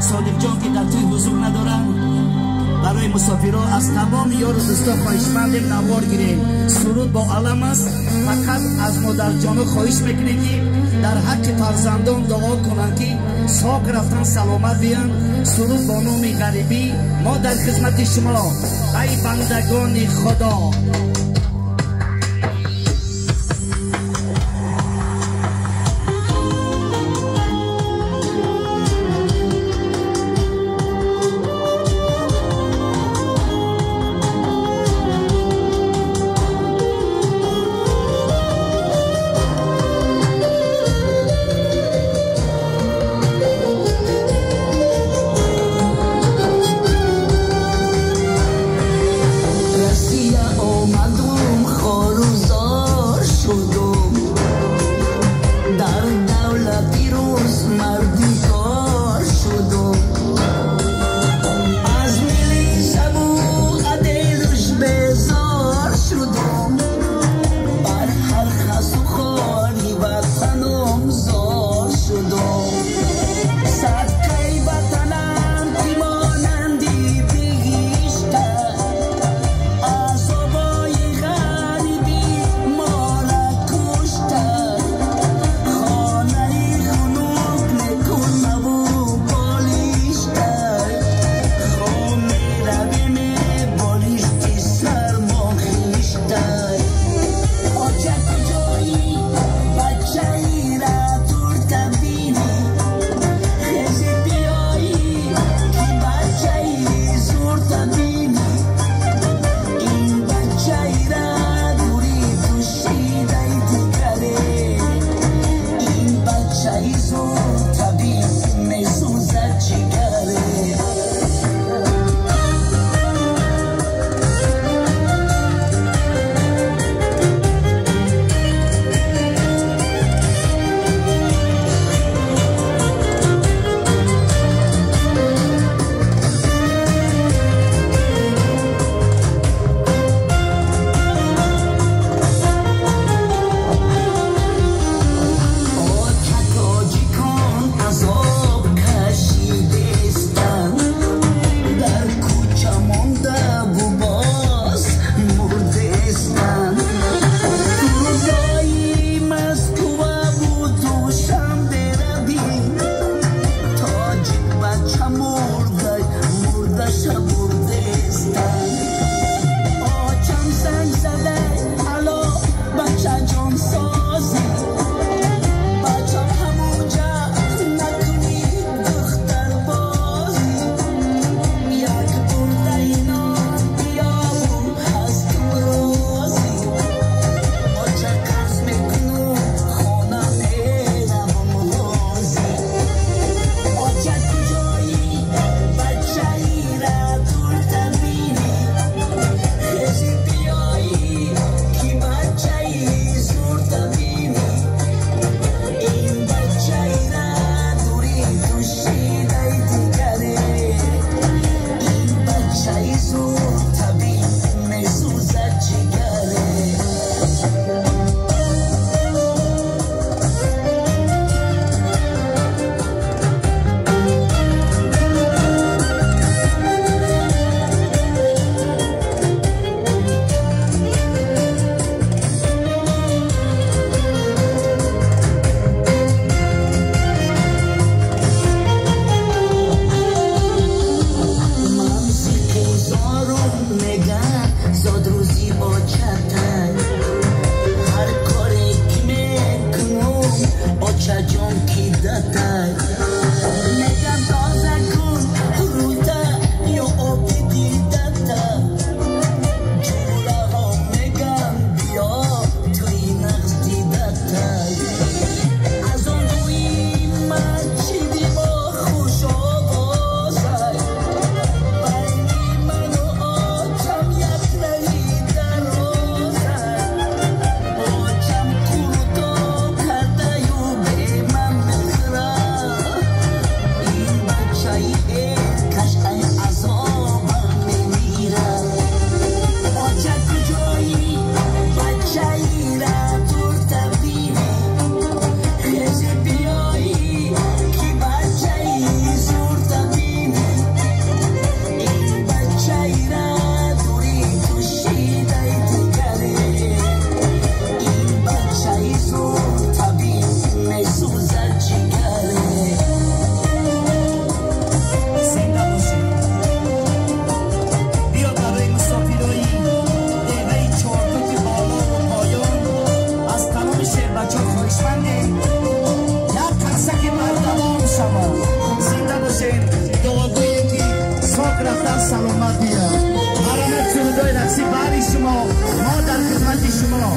صادق جان که در توی حضور ندارن، برای مسافرها از تمام یار و دوستا خواهشمندیم نوار گیریم. سرود با علم است. فقط از مادر جان خواهش میکنیم که در حق فرزندان دعا کنند که ساق رفتن سلامت بیان. سرود با نام غریبی. ما در خدمت شما ای بندگان خدا. Mando شما زنده باشین دعا گوییم که ساک رفتن سلامت بیاد. مرامت سرودای رقصی برای شما ما در خدمت شما